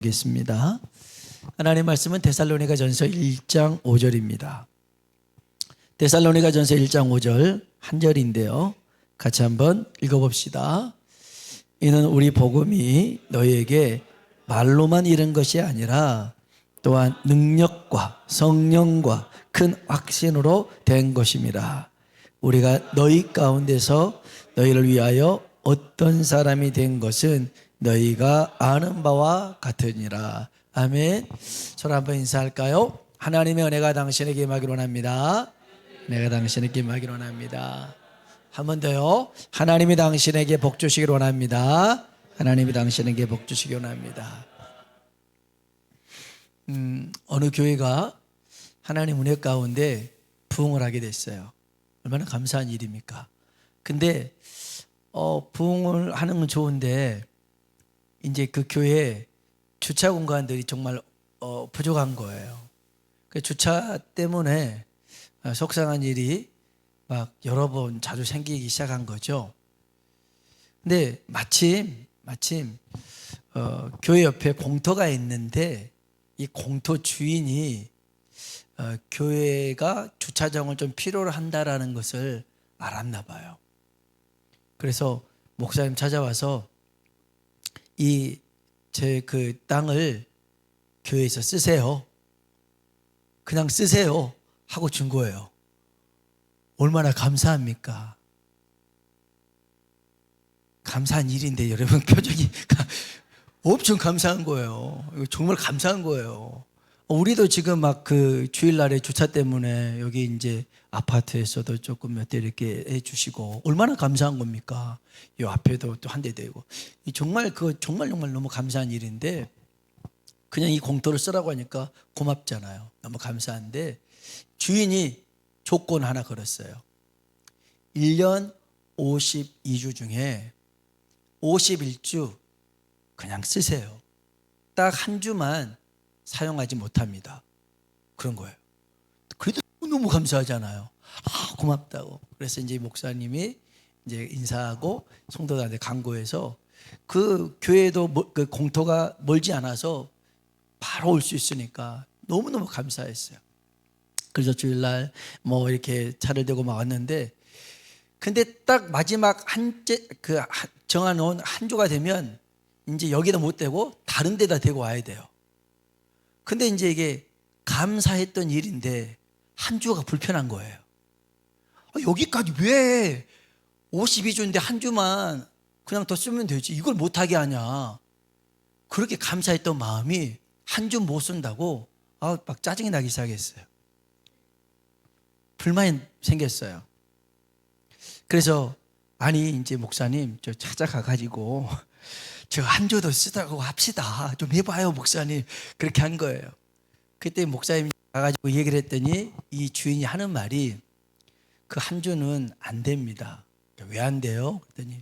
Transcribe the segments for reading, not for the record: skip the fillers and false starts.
겠습니다. 하나님 말씀은 데살로니가전서 1장 5절입니다. 데살로니가전서 1장 5절 한 절인데요. 같이 한번 읽어봅시다. 이는 우리 복음이 너희에게 말로만 이른 것이 아니라 또한 능력과 성령과 큰 확신으로 된 것입니다. 우리가 너희 가운데서 너희를 위하여 어떤 사람이 된 것은 너희가 아는 바와 같으니라. 아멘. 서로 한번 인사할까요? 하나님의 은혜가 당신에게 임하기를 원합니다. 내가 당신에게 임하기를 원합니다. 한 번 더요. 하나님이 당신에게 복 주시기를 원합니다. 하나님이 당신에게 복 주시기 원합니다. 어느 교회가 하나님 은혜 가운데 부흥을 하게 됐어요. 얼마나 감사한 일입니까? 근데 부흥을 하는 건 좋은데 이제 그 교회에 주차 공간들이 정말 부족한 거예요. 그 주차 때문에 속상한 일이 막 여러 번 자주 생기기 시작한 거죠. 근데 마침 교회 옆에 공터가 있는데 이 공터 주인이 교회가 주차장을 좀 필요로 한다라는 것을 알았나 봐요. 그래서 목사님 찾아와서 제 그 땅을 교회에서 쓰세요. 그냥 쓰세요. 하고 준 거예요. 얼마나 감사합니까? 감사한 일인데 여러분 표정이 엄청 감사한 거예요. 정말 감사한 거예요. 우리도 지금 막 그 주일날에 주차 때문에 여기 이제 아파트에서도 조금 몇 대 이렇게 해주시고 얼마나 감사한 겁니까? 이 앞에도 또 한 대 되고 정말 정말 너무 감사한 일인데 그냥 이 공터를 쓰라고 하니까 고맙잖아요. 너무 감사한데 주인이 조건 하나 걸었어요. 1년 52주 중에 51주 그냥 쓰세요. 딱 한 주만 사용하지 못합니다. 그런 거예요. 그래도 너무 감사하잖아요. 고맙다고. 그래서 이제 목사님이 이제 인사하고 성도들한테 간구해서 그 교회도 그 공터가 멀지 않아서 바로 올 수 있으니까 너무너무 감사했어요. 그래서 주일날 뭐 이렇게 차를 대고 막 왔는데 근데 딱 마지막 정해놓은 한 주가 되면 이제 여기다 못 대고 다른 데다 대고 와야 돼요. 근데 이제 이게 감사했던 일인데 한 주가 불편한 거예요. 여기까지 왜 52주인데 한 주만 그냥 더 쓰면 되지 이걸 못하게 하냐. 그렇게 감사했던 마음이 한 주 못 쓴다고 막 짜증이 나기 시작했어요. 불만이 생겼어요. 그래서 이제 목사님 저 찾아가가지고 저 한 주 더 쓰다고 합시다. 좀 해봐요 목사님. 그렇게 한 거예요. 그때 목사님이 가가지고 얘기를 했더니 이 주인이 하는 말이 그 한 주는 안 됩니다. 왜 안 돼요? 그랬더니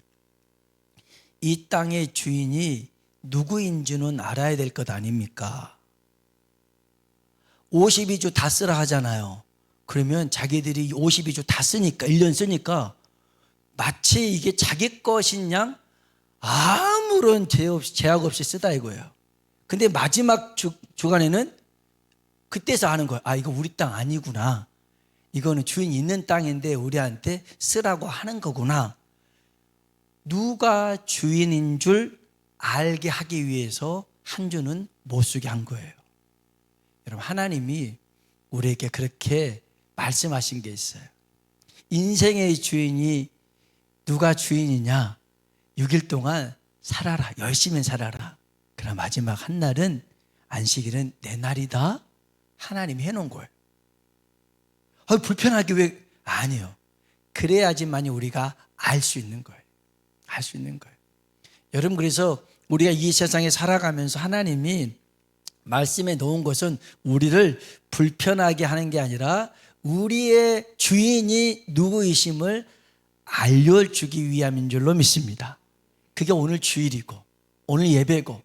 이 땅의 주인이 누구인지는 알아야 될 것 아닙니까? 52주 다 쓰라 하잖아요. 그러면 자기들이 52주 다 쓰니까 1년 쓰니까 마치 이게 자기 것인 양 아무런 제약 없이 쓰다 이거예요. 근데 마지막 주간에는 그때서 아는 거예요. 이거 우리 땅 아니구나. 이거는 주인이 있는 땅인데 우리한테 쓰라고 하는 거구나. 누가 주인인 줄 알게 하기 위해서 한 주는 못 쓰게 한 거예요. 여러분 하나님이 우리에게 그렇게 말씀하신 게 있어요. 인생의 주인이 누가 주인이냐? 6일 동안 살아라. 열심히 살아라. 그러나 마지막 한 날은 안식일은 내 날이다. 하나님이 해놓은 거예요. 불편하게 왜? 아니요. 그래야지만이 우리가 알 수 있는 거예요. 알 수 있는 거예요. 여러분 그래서 우리가 이 세상에 살아가면서 하나님이 말씀에 놓은 것은 우리를 불편하게 하는 게 아니라 우리의 주인이 누구이심을 알려주기 위함인 줄로 믿습니다. 그게 오늘 주일이고 오늘 예배고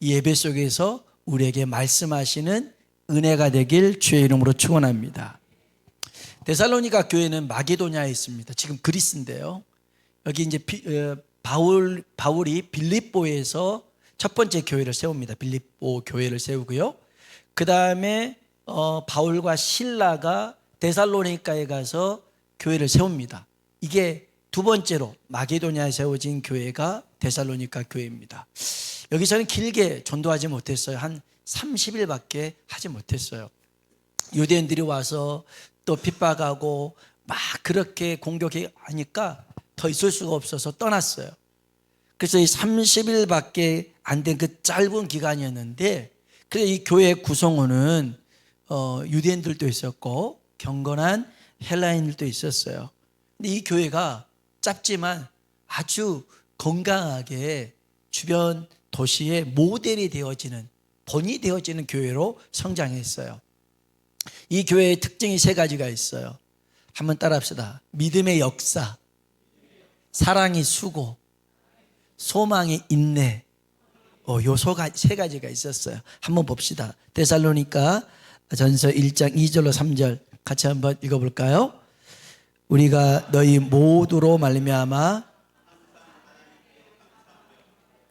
이 예배 속에서 우리에게 말씀하시는 은혜가 되길 주의 이름으로 축원합니다. 데살로니가 교회는 마게도냐에 있습니다. 지금 그리스인데요. 여기 이제 바울이 빌립보에서 첫 번째 교회를 세웁니다. 빌립보 교회를 세우고요. 그 다음에 바울과 실라가 데살로니가에 가서 교회를 세웁니다. 이게 두 번째로 마게도냐에 세워진 교회가 데살로니가 교회입니다. 여기서는 길게 전도하지 못했어요. 한 30일밖에 하지 못했어요. 유대인들이 와서 또 핍박하고 막 그렇게 공격하니까 더 있을 수가 없어서 떠났어요. 그래서 이 30일밖에 안 된 그 짧은 기간이었는데, 그래서 이 교회 구성원은 유대인들도 있었고 경건한 헬라인들도 있었어요. 근데 이 교회가 짧지만 아주 건강하게 주변 도시의 모델이 되어지는, 본이 되어지는 교회로 성장했어요. 이 교회의 특징이 세 가지가 있어요. 한번 따라합시다. 믿음의 역사, 사랑의 수고, 소망의 인내. 요 세 가지가 있었어요. 한번 봅시다. 데살로니가 전서 1장 2절로 3절 같이 한번 읽어볼까요? 우리가 너희 모두로 말미암아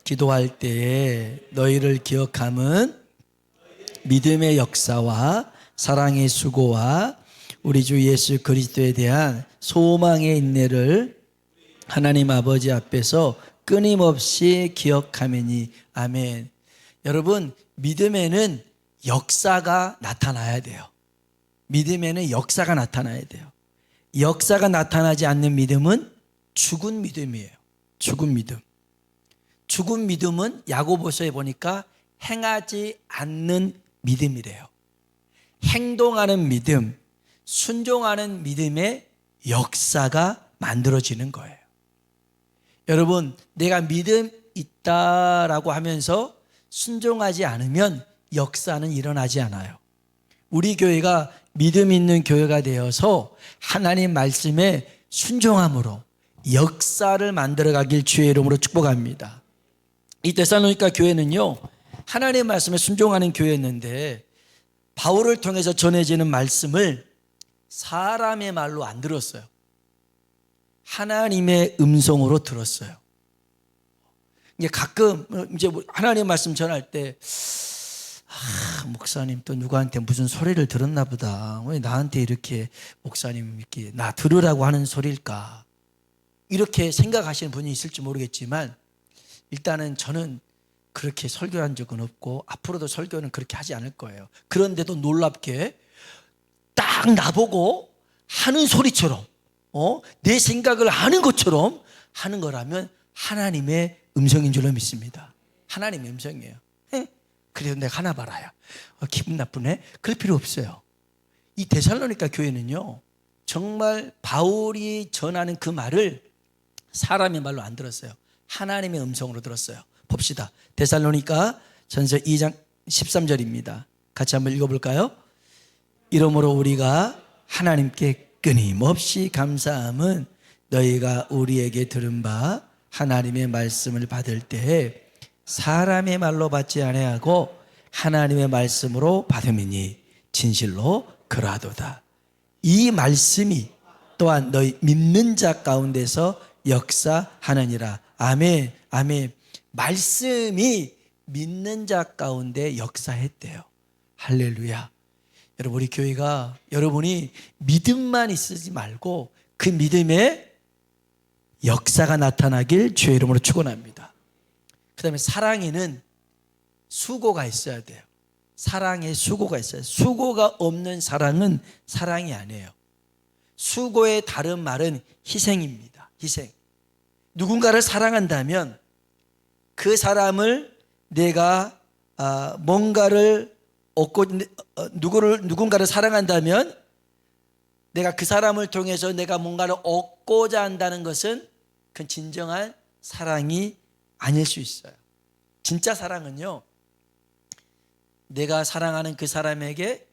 기도할 때에 너희를 기억함은 믿음의 역사와 사랑의 수고와 우리 주 예수 그리스도에 대한 소망의 인내를 하나님 아버지 앞에서 끊임없이 기억하매니. 아멘. 여러분, 믿음에는 역사가 나타나야 돼요. 믿음에는 역사가 나타나야 돼요. 역사가 나타나지 않는 믿음은 죽은 믿음이에요. 죽은 믿음. 죽은 믿음은 야고보서에 보니까 행하지 않는 믿음이래요. 행동하는 믿음, 순종하는 믿음의 역사가 만들어지는 거예요. 여러분, 내가 믿음 있다라고 하면서 순종하지 않으면 역사는 일어나지 않아요. 우리 교회가 믿음 있는 교회가 되어서 하나님 말씀에 순종함으로 역사를 만들어가길 주의 이름으로 축복합니다. 이 데살로니가 교회는요, 하나님의 말씀에 순종하는 교회였는데 바울을 통해서 전해지는 말씀을 사람의 말로 안 들었어요. 하나님의 음성으로 들었어요. 이게 가끔 이제 하나님의 말씀 전할 때 목사님 또 누구한테 무슨 소리를 들었나 보다. 왜 나한테 이렇게 목사님 이렇게 나 들으라고 하는 소리일까? 이렇게 생각하시는 분이 있을지 모르겠지만 일단은 저는 그렇게 설교한 적은 없고 앞으로도 설교는 그렇게 하지 않을 거예요. 그런데도 놀랍게 딱 나보고 하는 소리처럼 내 생각을 하는 것처럼 하는 거라면 하나님의 음성인 줄로 믿습니다. 하나님의 음성이에요. 그래도 내가 하나 봐라요. 기분 나쁘네? 그럴 필요 없어요. 이 데살로니가 교회는요, 정말 바울이 전하는 그 말을 사람의 말로 안 들었어요. 하나님의 음성으로 들었어요. 봅시다. 데살로니가 전서 2장 13절입니다. 같이 한번 읽어볼까요? 이러므로 우리가 하나님께 끊임없이 감사함은 너희가 우리에게 들은 바 하나님의 말씀을 받을 때에 사람의 말로 받지 아니하고 하나님의 말씀으로 받음이니 진실로 그러하도다. 이 말씀이 또한 너희 믿는 자 가운데서 역사하느니라. 아멘, 아멘. 말씀이 믿는 자 가운데 역사했대요. 할렐루야. 여러분, 우리 교회가 여러분이 믿음만 있으지 말고 그 믿음에 역사가 나타나길 주의 이름으로 축원합니다. 그 다음에 사랑에는 수고가 있어야 돼요. 사랑에 수고가 있어요. 수고가 없는 사랑은 사랑이 아니에요. 수고의 다른 말은 희생입니다. 희생. 누군가를 사랑한다면 그 사람을 내가 뭔가를 얻고 누군가를 사랑한다면 내가 그 사람을 통해서 내가 뭔가를 얻고자 한다는 것은 그 진정한 사랑이 아닐 수 있어요. 진짜 사랑은요, 내가 사랑하는 그 사람에게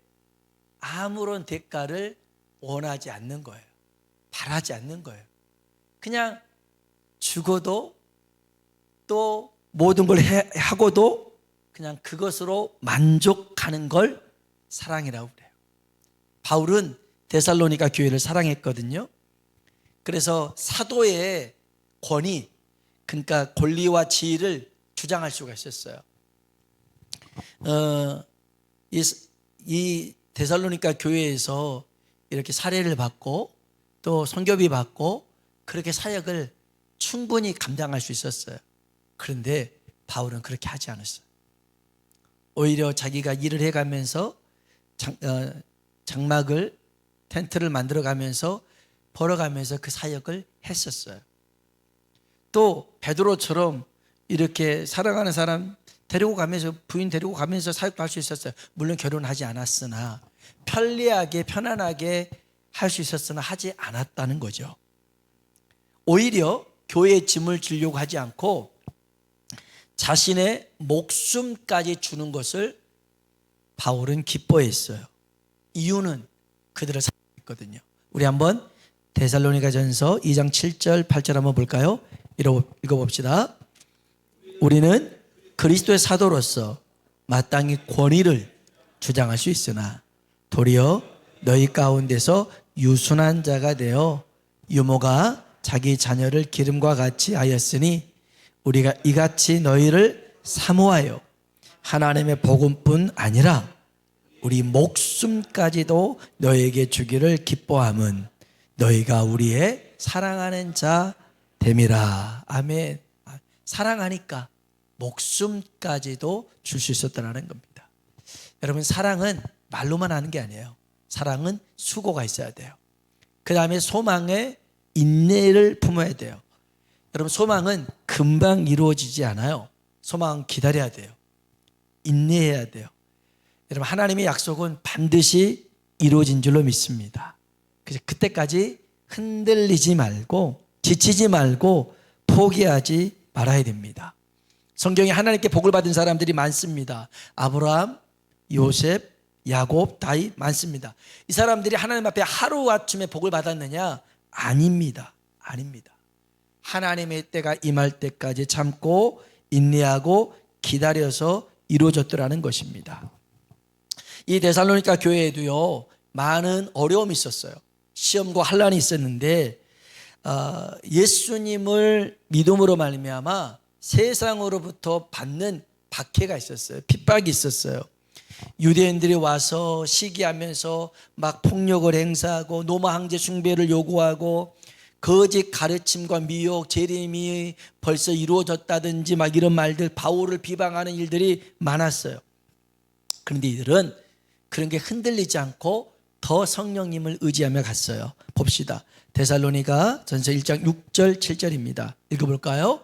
아무런 대가를 원하지 않는 거예요. 바라지 않는 거예요. 그냥 죽어도 또 모든 걸 하고도 그냥 그것으로 만족하는 걸 사랑이라고 그래요. 바울은 데살로니가 교회를 사랑했거든요. 그래서 사도의 권위, 그러니까 권리와 지위를 주장할 수가 있었어요. 이 데살로니가 교회에서 이렇게 사례를 받고 또 선교비 받고 그렇게 사역을 충분히 감당할 수 있었어요. 그런데 바울은 그렇게 하지 않았어요. 오히려 자기가 일을 해가면서 장막을 텐트를 만들어가면서 벌어가면서 그 사역을 했었어요. 또 베드로처럼 이렇게 사랑하는 사람 데리고 가면서 부인 데리고 가면서 사역도 할 수 있었어요. 물론 결혼하지 않았으나 편리하게 편안하게 할 수 있었으나 하지 않았다는 거죠. 오히려 교회에 짐을 지려고 하지 않고 자신의 목숨까지 주는 것을 바울은 기뻐했어요. 이유는 그들을 사랑했거든요. 우리 한번 데살로니가전서 2장 7절 8절 한번 볼까요? 읽어봅시다. 우리는 그리스도의 사도로서 마땅히 권위를 주장할 수 있으나 도리어 너희 가운데서 유순한 자가 되어 유모가 자기 자녀를 기름과 같이 하였으니 우리가 이같이 너희를 사모하여 하나님의 복음뿐 아니라 우리 목숨까지도 너희에게 주기를 기뻐함은 너희가 우리의 사랑하는 자 됨이라. 아멘. 사랑하니까 목숨까지도 줄 수 있었다는 겁니다. 여러분, 사랑은 말로만 하는 게 아니에요. 사랑은 수고가 있어야 돼요. 그 다음에 소망에 인내를 품어야 돼요. 여러분, 소망은 금방 이루어지지 않아요. 소망은 기다려야 돼요. 인내해야 돼요. 여러분, 하나님의 약속은 반드시 이루어진 줄로 믿습니다. 그래서 그때까지 흔들리지 말고 지치지 말고 포기하지 말아야 됩니다. 성경에 하나님께 복을 받은 사람들이 많습니다. 아브라함, 요셉, 야곱, 다윗 많습니다. 이 사람들이 하나님 앞에 하루아침에 복을 받았느냐? 아닙니다. 아닙니다. 하나님의 때가 임할 때까지 참고 인내하고 기다려서 이루어졌더라는 것입니다. 이 데살로니가 교회에도요, 많은 어려움이 있었어요. 시험과 환난이 있었는데 예수님을 믿음으로 말미암아 세상으로부터 받는 박해가 있었어요. 핍박이 있었어요. 유대인들이 와서 시기하면서 막 폭력을 행사하고 노마 황제 숭배를 요구하고 거짓 가르침과 미혹, 재림이 벌써 이루어졌다든지 막 이런 말들, 바울을 비방하는 일들이 많았어요. 그런데 이들은 그런 게 흔들리지 않고 더 성령님을 의지하며 갔어요. 봅시다. 데살로니가 전서 1장 6절 7절입니다. 읽어볼까요?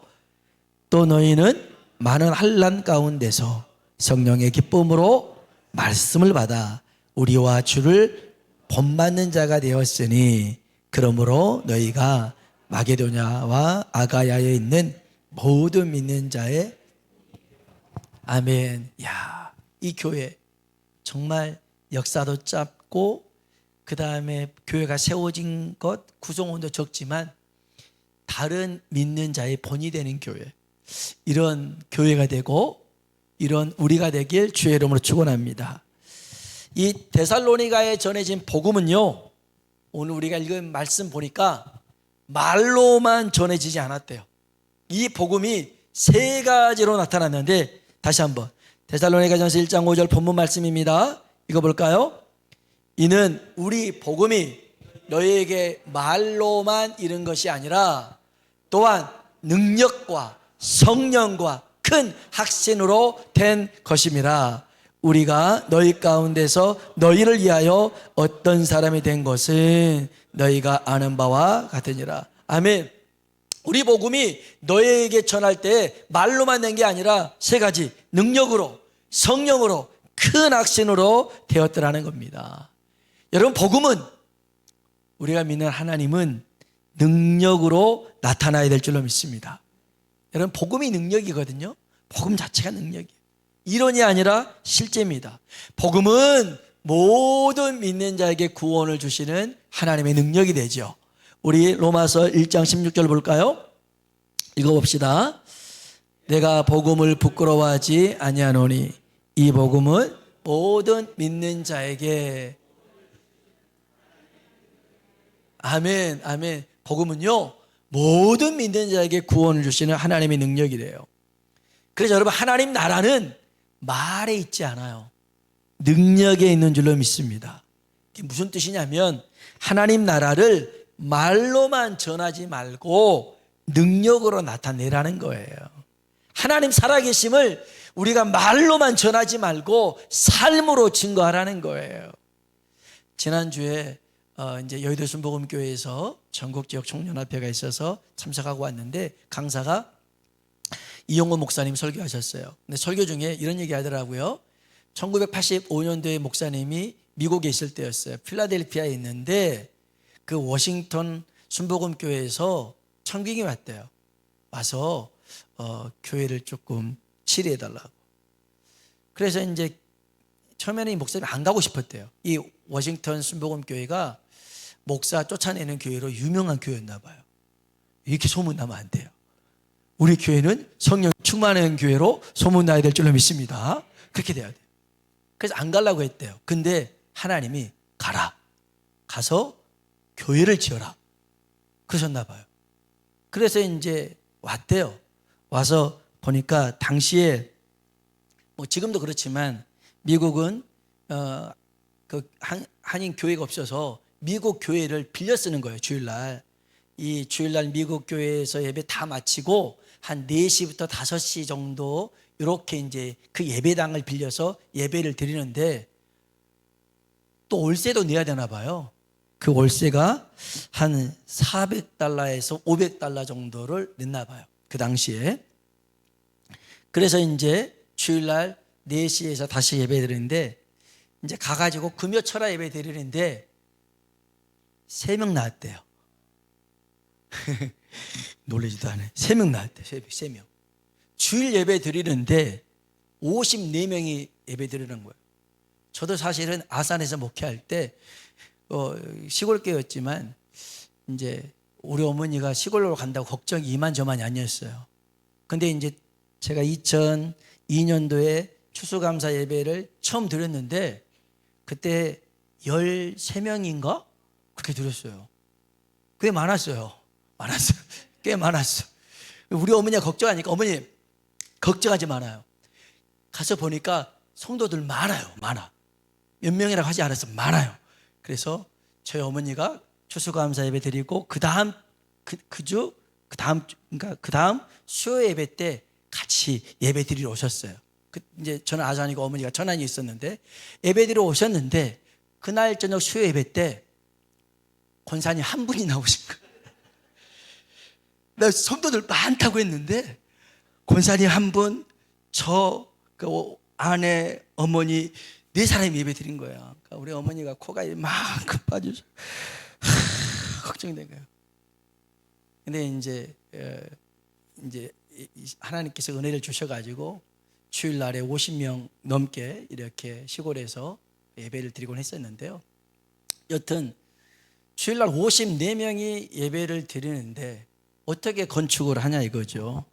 또 너희는 많은 환난 가운데서 성령의 기쁨으로 말씀을 받아 우리와 주를 본받는 자가 되었으니 그러므로 너희가 마게도냐와 아가야에 있는 모든 믿는 자의 아멘. 야, 이 교회 정말 역사도 짧고 그 다음에 교회가 세워진 것 구성원도 적지만 다른 믿는 자의 본이 되는 교회, 이런 교회가 되고 이런 우리가 되길 주의 이름으로 축원합니다. 이 데살로니가에 전해진 복음은요, 오늘 우리가 읽은 말씀 보니까 말로만 전해지지 않았대요. 이 복음이 세 가지로 나타났는데, 다시 한번 데살로니가전서 1장 5절 본문 말씀입니다. 읽어볼까요? 이는 우리 복음이 너희에게 말로만 이른 것이 아니라 또한 능력과 성령과 큰 확신으로 된 것임이라. 우리가 너희 가운데서 너희를 위하여 어떤 사람이 된 것은 너희가 아는 바와 같으니라. 아멘. 우리 복음이 너희에게 전할 때 말로만 된 게 아니라 세 가지, 능력으로, 성령으로, 큰 확신으로 되었더라는 겁니다. 여러분, 복음은, 우리가 믿는 하나님은 능력으로 나타나야 될 줄로 믿습니다. 여러분, 복음이 능력이거든요. 복음 자체가 능력이에요. 이론이 아니라 실제입니다. 복음은 모든 믿는 자에게 구원을 주시는 하나님의 능력이 되죠. 우리 로마서 1장 16절 볼까요? 읽어봅시다. 내가 복음을 부끄러워하지 아니하노니 이 복음은 모든 믿는 자에게, 아멘, 아멘. 복음은요, 모든 믿는 자에게 구원을 주시는 하나님의 능력이래요. 그래서 여러분, 하나님 나라는 말에 있지 않아요. 능력에 있는 줄로 믿습니다. 이게 무슨 뜻이냐면 하나님 나라를 말로만 전하지 말고 능력으로 나타내라는 거예요. 하나님 살아계심을 우리가 말로만 전하지 말고 삶으로 증거하라는 거예요. 지난주에 이제 여의도 순복음교회에서 전국지역 청년합회가 있어서 참석하고 왔는데 강사가 이용호 목사님 설교하셨어요. 근데 설교 중에 이런 얘기 하더라고요. 1985년도에 목사님이 미국에 있을 때였어요. 필라델피아에 있는데 그 워싱턴 순복음교회에서 청빙이 왔대요. 와서 교회를 조금 치료해달라고. 그래서 이제 처음에는 이 목사님이 안 가고 싶었대요. 이 워싱턴 순복음교회가 목사 쫓아내는 교회로 유명한 교회였나 봐요. 이렇게 소문나면 안 돼요. 우리 교회는 성령 충만한 교회로 소문나야 될 줄로 믿습니다. 그렇게 돼야 돼요. 그래서 안 가려고 했대요. 근데 하나님이 가라. 가서 교회를 지어라. 그러셨나 봐요. 그래서 이제 왔대요. 와서 보니까 당시에 뭐 지금도 그렇지만 미국은 그 한인 교회가 없어서 미국 교회를 빌려 쓰는 거예요. 주일날. 이 주일날 미국 교회에서 예배 다 마치고 한 4시부터 5시 정도 이렇게 이제 그 예배당을 빌려서 예배를 드리는데 또 월세도 내야 되나 봐요. 그 월세가 한 400달러에서 500달러 정도를 냈나 봐요. 그 당시에. 그래서 이제 주일날 4시에서 다시 예배 드리는데 이제 가가지고 금요철야 예배 드리는데 3명 나왔대요. 놀라지도 않아요. 3명 나왔대요. 3명. 주일 예배 드리는데 54명이 예배 드리는 거예요. 저도 사실은 아산에서 목회할 때 시골 교회였지만 이제 우리 어머니가 시골로 간다고 걱정이 이만저만이 아니었어요. 근데 이제 제가 2002년도에 추수감사 예배를 처음 드렸는데 그때 13명인가? 그렇게 드렸어요. 꽤 많았어요. 꽤 많았어. 우리 어머니가 걱정하니까 어머니 걱정하지 말아요. 가서 보니까 성도들 많아. 몇 명이라고 하지 않았어. 많아요. 그래서 저희 어머니가 추수감사 예배 드리고 그 다음 수요 예배 때 같이 예배 드리러 오셨어요. 이제 저는 아산이고 어머니가 전환이 있었는데 예배 드리러 오셨는데 그날 저녁 수요 예배 때 권사님 한 분이 나오신 거예요. 나 성도들 많다고 했는데 권사님 한 분, 그 아내, 어머니 4사람이 예배 드린 거예요. 그러니까 우리 어머니가 코가 이만큼 빠져서 걱정된 거예요. 근데 이제 하나님께서 은혜를 주셔가지고 주일날에 50명 넘게 이렇게 시골에서 예배를 드리곤 했었는데요. 여튼 주일날 54명이 예배를 드리는데 어떻게 건축을 하냐 이거죠.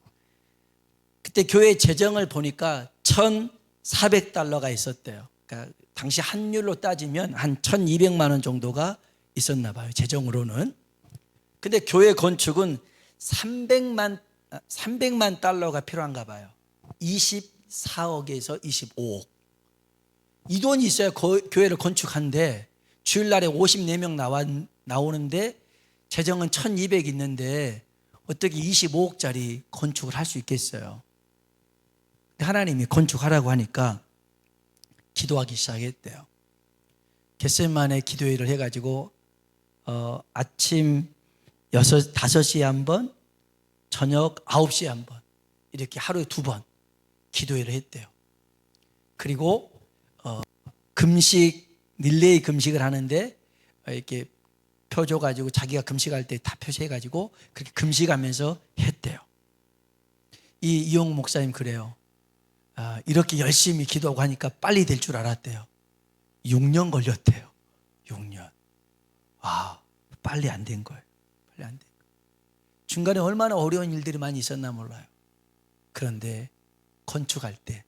그때 교회 재정을 보니까 1,400달러가 있었대요. 그러니까 당시 환율로 따지면 한 1,200만 원 정도가 있었나 봐요. 재정으로는. 근데 교회 건축은 300만 달러가 필요한가 봐요. 24억에서 25억. 이 돈이 있어야 교회를 건축한데 주일날에 54명 나오는데 재정은 1,200 있는데 어떻게 25억짜리 건축을 할 수 있겠어요? 하나님이 건축하라고 하니까 기도하기 시작했대요. 겟세마네 기도회를 해가지고 아침 5시에 한 번, 저녁 9시에 한 번 이렇게 하루에 2번 기도회를 했대요. 그리고 금식, 릴레이 금식을 하는데 이렇게 표 줘가지고 자기가 금식할 때 다 표시해가지고 그렇게 금식하면서 했대요. 이용 목사님 그래요. 이렇게 열심히 기도하고 하니까 빨리 될 줄 알았대요. 6년 걸렸대요. 6년. 빨리 안 된 거예요. 빨리 안 된 거예요. 중간에 얼마나 어려운 일들이 많이 있었나 몰라요. 그런데 건축할 때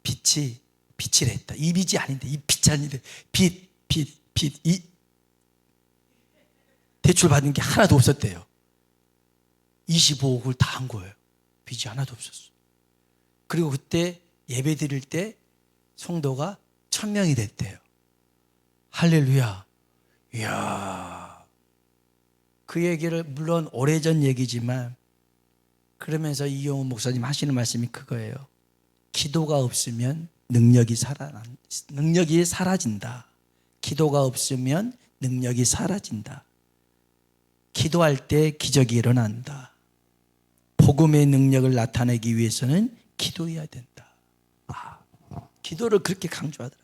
빛이라 했다. 이 빛이 아닌데, 이 빛이 아닌데, 빛. 이 대출 받은 게 하나도 없었대요. 25억을 다 한 거예요. 빚이 하나도 없었어. 그리고 그때 예배 드릴 때 성도가 1000명이 됐대요. 할렐루야. 이야. 그 얘기를 물론 오래전 얘기지만 그러면서 이용훈 목사님 하시는 말씀이 그거예요. 기도가 없으면 능력이 사라진다. 기도가 없으면 능력이 사라진다. 기도할 때 기적이 일어난다. 복음의 능력을 나타내기 위해서는 기도해야 된다. 기도를 그렇게 강조하더라.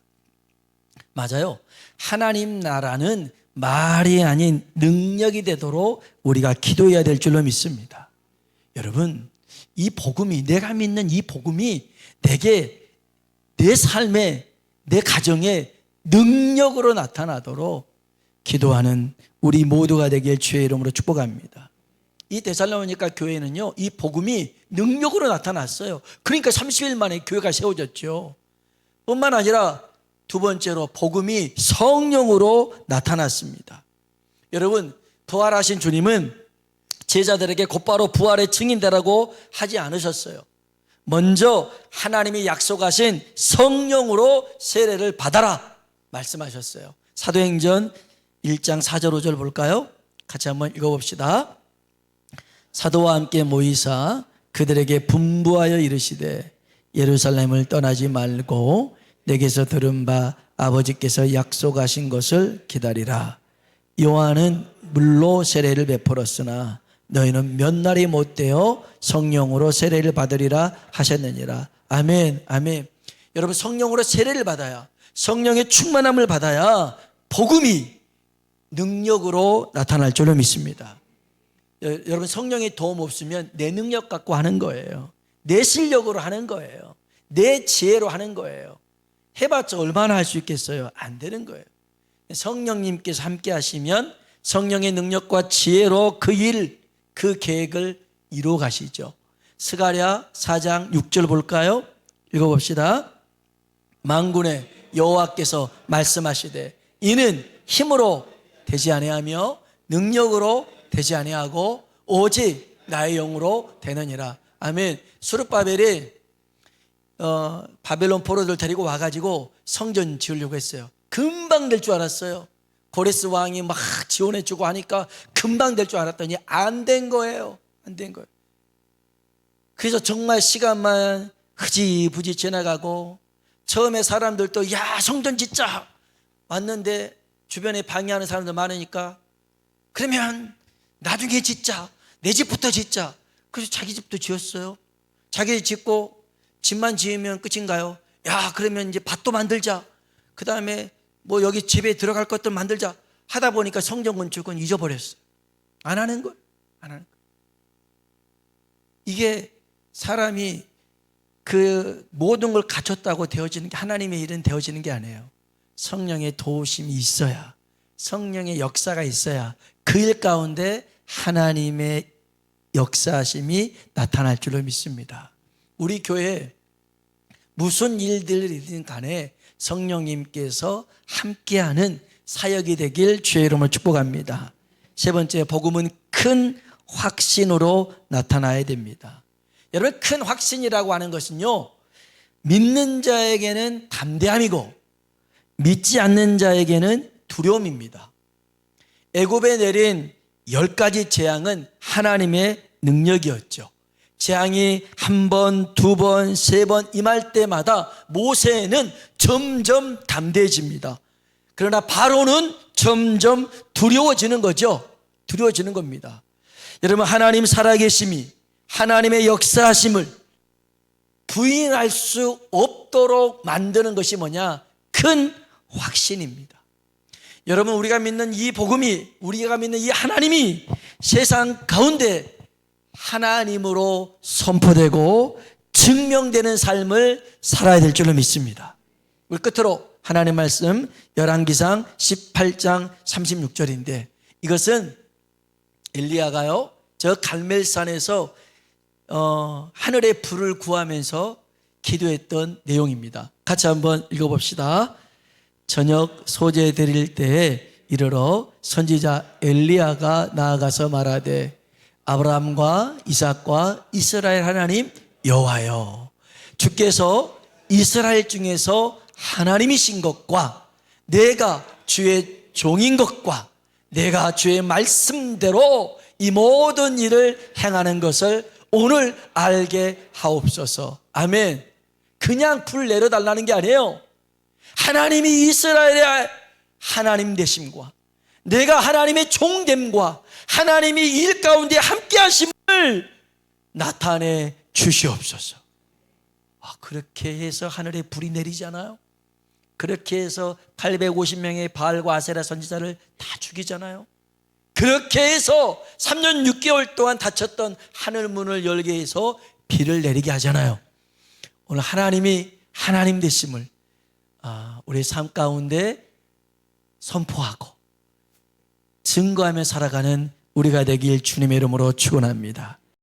맞아요. 하나님 나라는 말이 아닌 능력이 되도록 우리가 기도해야 될 줄로 믿습니다. 여러분, 이 복음이, 내가 믿는 이 복음이 내게, 내 삶에, 내 가정에 능력으로 나타나도록 기도하는 우리 모두가 되길 주의 이름으로 축복합니다. 이 데살로니가 교회는요, 이 복음이 능력으로 나타났어요. 그러니까 30일 만에 교회가 세워졌죠. 뿐만 아니라 두 번째로 복음이 성령으로 나타났습니다. 여러분, 부활하신 주님은 제자들에게 곧바로 부활의 증인되라고 하지 않으셨어요. 먼저 하나님이 약속하신 성령으로 세례를 받아라 말씀하셨어요. 사도행전 1장 4절 5절 볼까요? 같이 한번 읽어봅시다. 사도와 함께 모이사 그들에게 분부하여 이르시되 예루살렘을 떠나지 말고 내게서 들은 바 아버지께서 약속하신 것을 기다리라. 요한은 물로 세례를 베풀었으나 너희는 몇 날이 못되어 성령으로 세례를 받으리라 하셨느니라. 아멘, 아멘. 여러분, 성령으로 세례를 받아야, 성령의 충만함을 받아야 복음이 능력으로 나타날 줄로 믿습니다. 여러분, 성령의 도움 없으면 내 능력 갖고 하는 거예요. 내 실력으로 하는 거예요. 내 지혜로 하는 거예요. 해봤자 얼마나 할 수 있겠어요? 안 되는 거예요. 성령님께서 함께 하시면 성령의 능력과 지혜로 그 일, 그 계획을 이루어 가시죠. 스가랴 4장 6절 볼까요? 읽어봅시다. 만군의 여호와께서 말씀하시되 이는 힘으로 되지 아니하며 능력으로 되지 아니하고 오직 나의 영으로 되느니라. 아멘. 수르바벨이 바벨론 포로들 데리고 와가지고 성전 지으려고 했어요. 금방 될 줄 알았어요. 고레스 왕이 막 지원해주고 하니까 금방 될 줄 알았더니 안 된 거예요. 안 된 거예요. 그래서 정말 시간만 흐지부지 지나가고 처음에 사람들도 야 성전 짓자 왔는데 주변에 방해하는 사람들 많으니까 그러면 나중에 짓자. 내 집부터 짓자. 그래서 자기 집도 지었어요. 자기 집 짓고 집만 지으면 끝인가요? 야 그러면 이제 밭도 만들자. 그 다음에 뭐 여기 집에 들어갈 것들 만들자 하다 보니까 성전 건축은 잊어버렸어요. 안 하는 거예요. 안 하는 거예요. 이게 사람이 그 모든 걸 갖췄다고 되어지는 게 하나님의 일은 되어지는 게 아니에요. 성령의 도우심이 있어야, 성령의 역사가 있어야 그 일 가운데 하나님의 역사하심이 나타날 줄로 믿습니다. 우리 교회에 무슨 일들이든 간에 성령님께서 함께하는 사역이 되길 주의 이름으로 축복합니다. 세 번째, 복음은 큰 확신으로 나타나야 됩니다. 여러분, 큰 확신이라고 하는 것은요, 믿는 자에게는 담대함이고 믿지 않는 자에게는 두려움입니다. 애굽에 내린 10가지 재앙은 하나님의 능력이었죠. 재앙이 한 번, 두 번, 세 번 임할 때마다 모세는 점점 담대해집니다. 그러나 바로는 점점 두려워지는 거죠. 두려워지는 겁니다. 여러분, 하나님 살아계심이, 하나님의 역사하심을 부인할 수 없도록 만드는 것이 뭐냐? 큰 확신입니다. 여러분, 우리가 믿는 이 복음이, 우리가 믿는 이 하나님이 세상 가운데 하나님으로 선포되고 증명되는 삶을 살아야 될 줄로 믿습니다. 우리 끝으로 하나님 말씀 열왕기상 18장 36절인데 이것은 엘리야가요 저 갈멜산에서 하늘의 불을 구하면서 기도했던 내용입니다. 같이 한번 읽어봅시다. 저녁 소재 드릴 때에 이르러 선지자 엘리야가 나아가서 말하되 아브라함과 이삭과 이스라엘 하나님 여호와여, 주께서 이스라엘 중에서 하나님이신 것과 내가 주의 종인 것과 내가 주의 말씀대로 이 모든 일을 행하는 것을 오늘 알게 하옵소서. 아멘. 그냥 불 내려달라는 게 아니에요. 하나님이 이스라엘의 하나님 되심과 내가 하나님의 종됨과 하나님이 일 가운데 함께 하심을 나타내 주시옵소서. 그렇게 해서 하늘에 불이 내리잖아요. 그렇게 해서 850명의 바알과 아세라 선지자를 다 죽이잖아요. 그렇게 해서 3년 6개월 동안 닫혔던 하늘 문을 열게 해서 비를 내리게 하잖아요. 오늘 하나님이 하나님 되심을 우리의 삶 가운데 선포하고 증거하며 살아가는 우리가 되길 주님의 이름으로 축원합니다.